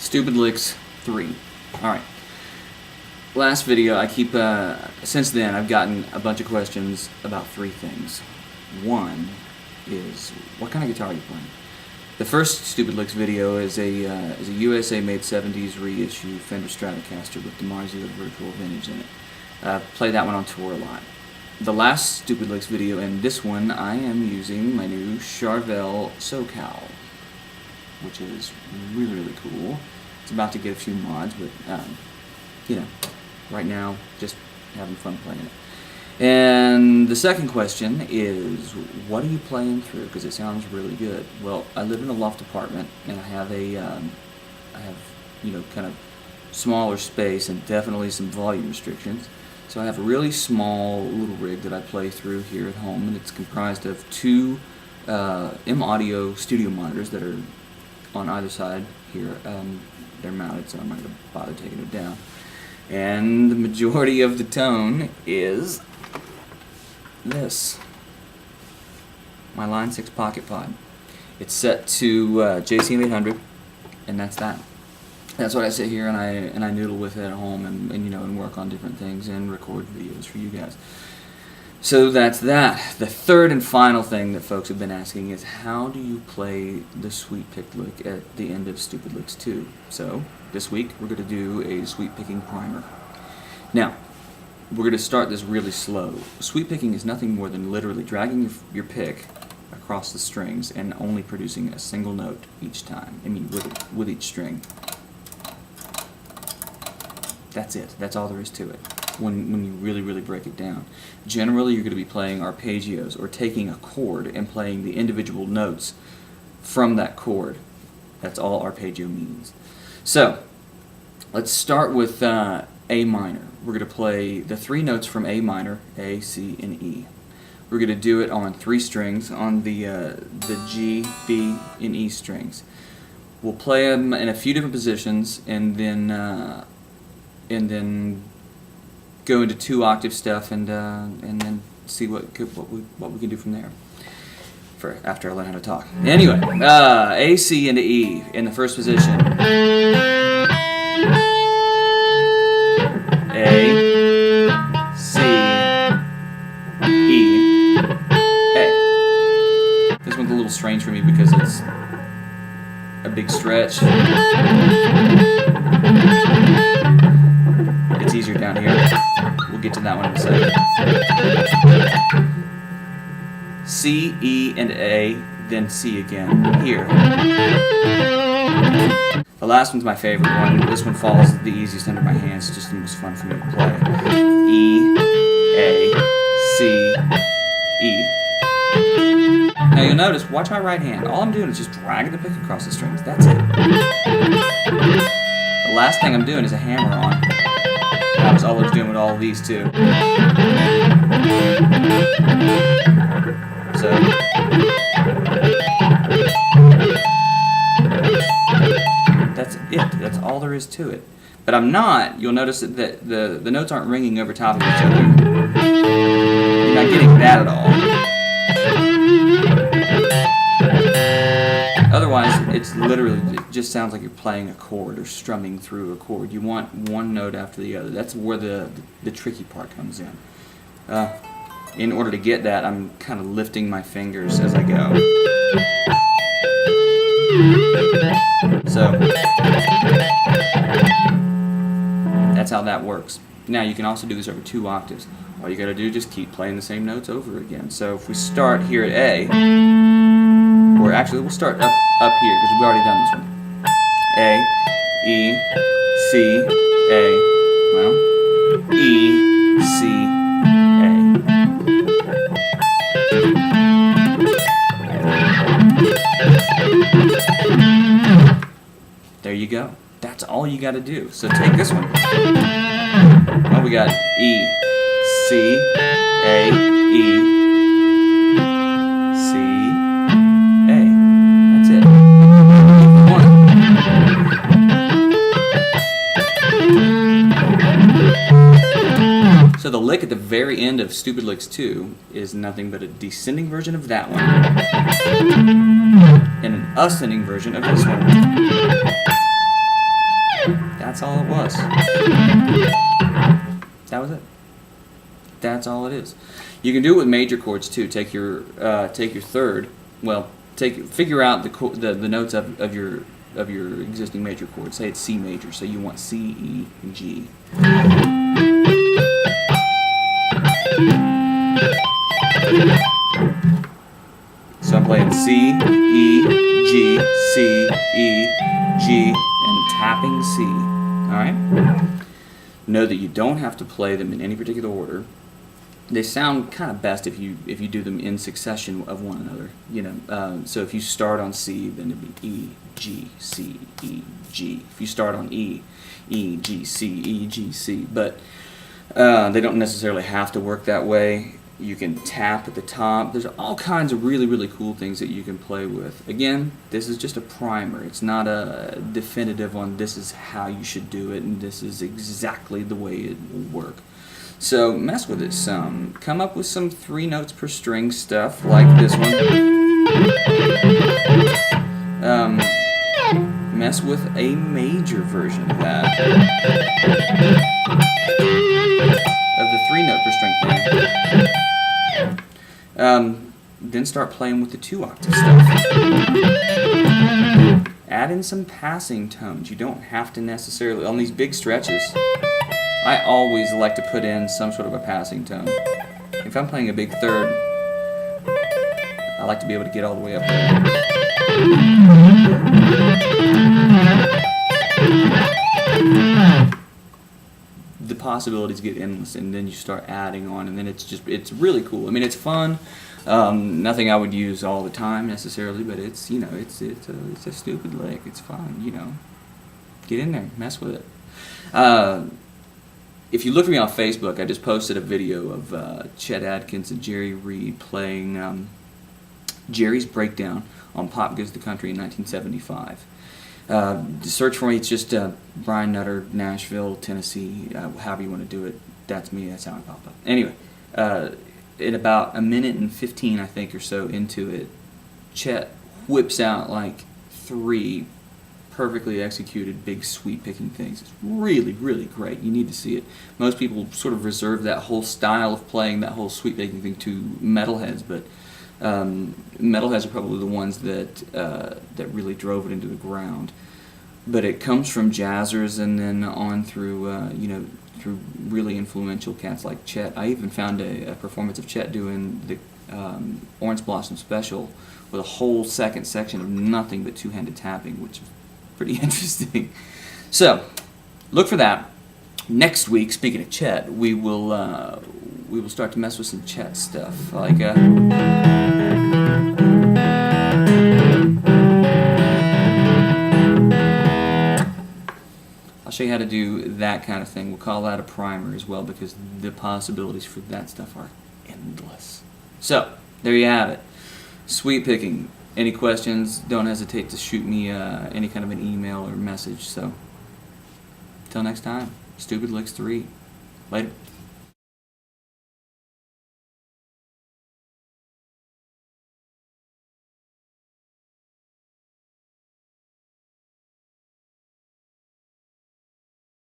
Stupid Licks 3. Alright. Last video, since then, I've gotten a bunch of questions about three things. One is, what kind of guitar are you playing? The first Stupid Licks video is a USA-made 70s reissue Fender Stratocaster with the Marzio Virtual Vintage in it. Play that one on tour a lot. The last Stupid Licks video and this one, I am using my new Charvel SoCal, which is really, really cool. It's about to get a few mods, but, you know, right now, just having fun playing it. And the second question is, what are you playing through? Because it sounds really good. Well, I live in a loft apartment, and I have kind of smaller space and definitely some volume restrictions. So I have a really small little rig that I play through here at home, and it's comprised of two M-Audio studio monitors that are on either side here. They're mounted, so I'm not going to bother taking it down. And the majority of the tone is this. My Line 6 Pocket Pod. It's set to JCM 800, and that's that. That's what I sit here and I noodle with it at home and work on different things and record videos for you guys. So that's that. The third and final thing that folks have been asking is, how do you play the Sweep Pick lick at the end of Stupid Licks 2? So this week we're going to do a sweep picking primer. Now, we're going to start this really slow. Sweep picking is nothing more than literally dragging your pick across the strings and only producing a single note each time. I mean, with each string. That's it. That's all there is to it. When you really, really break it down. Generally, you're going to be playing arpeggios or taking a chord and playing the individual notes from that chord. That's all arpeggio means. So, let's start with A minor. We're going to play the three notes from A minor, A, C, and E. We're going to do it on three strings, on the G, B, and E strings. We'll play them in a few different positions, and then go into 2-octave stuff, and then see what we can do from there. After I learn how to talk. Anyway, A, C, and E in the first position. A, C, E, A. This one's a little strange for me because it's a big stretch. It's easier down here. We'll get to that one in a second. C, E, and A, then C again, here. The last one's my favorite one. This one falls the easiest under my hands. It's just the most fun for me to play. E, A, C, E. Now you'll notice, watch my right hand. All I'm doing is just dragging the pick across the strings. That's it. The last thing I'm doing is a hammer on. That was all I was doing with all of these too. So that's it. That's all there is to it. But I'm not. You'll notice that the notes aren't ringing over top of each other. You're not getting that at all. Otherwise, it's literally, it just sounds like you're playing a chord or strumming through a chord. You want one note after the other. That's where the tricky part comes in. In order to get that, I'm kind of lifting my fingers as I go. So, that's how that works. Now, you can also do this over 2 octaves. All you gotta do is just keep playing the same notes over again. So, if we start here at A, or actually, we'll start up here, because we've already done this one. A, E, C, A, well, E, C, A. There you go. That's all you got to do. So take this one. Well, we got E, C, A, E, so the lick at the very end of Stupid Licks 2 is nothing but a descending version of that one and an ascending version of this one. That's all it was. That was it. That's all it is. You can do it with major chords too. Take your third. Well, figure out the notes of your existing major chord. Say it's C major, so you want C, E, and G. So I'm playing C, E, G, C, E, G, and tapping C. Alright? Know that you don't have to play them in any particular order. They sound kind of best if you do them in succession of one another. So if you start on C, then it'd be E, G, C, E, G. If you start on E, E, G, C, E, G, C. But they don't necessarily have to work that way. You can tap at the top. There's all kinds of really, really cool things that you can play with. Again, this is just a primer. It's not a definitive on this is how you should do it and this is exactly the way it will work. So mess with it some. Come up with some 3 notes per string stuff like this one. Mess with a major version of that. Of the 3 note per string thing. Then start playing with the 2 octave stuff. Add in some passing tones. You don't have to necessarily, on these big stretches, I always like to put in some sort of a passing tone. If I'm playing a big third, I like to be able to get all the way up there. The possibilities get endless, and then you start adding on, and then it's really cool. I mean, it's fun. Nothing I would use all the time necessarily, but it's a stupid lick. It's fun, Get in there, mess with it. If you look at me on Facebook, I just posted a video of Chet Atkins and Jerry Reed playing Jerry's Breakdown on Pop Goes the Country in 1975. Search for me. It's just Brian Nutter, Nashville, Tennessee, however you want to do it. That's me. That's how I popped up. Anyway, in about a minute and 15, I think, or so into it, Chet whips out like 3 perfectly executed big sweep picking things. It's really, really great. You need to see it. Most people sort of reserve that whole style of playing, that whole sweep picking thing to metalheads, but metalheads are probably the ones that really drove it into the ground. But it comes from jazzers and then on through through really influential cats like Chet. I even found a performance of Chet doing the Orange Blossom Special with a whole second section of nothing but 2-handed tapping, which is pretty interesting. So look for that. Next week, speaking of Chet, we will start to mess with some Chet stuff, like I'll show you how to do that kind of thing. We'll call that a primer as well, because the possibilities for that stuff are endless. So there you have it. Sweep picking. Any questions, don't hesitate to shoot me any kind of an email or message. So, until next time, Stupid Licks 3. Later.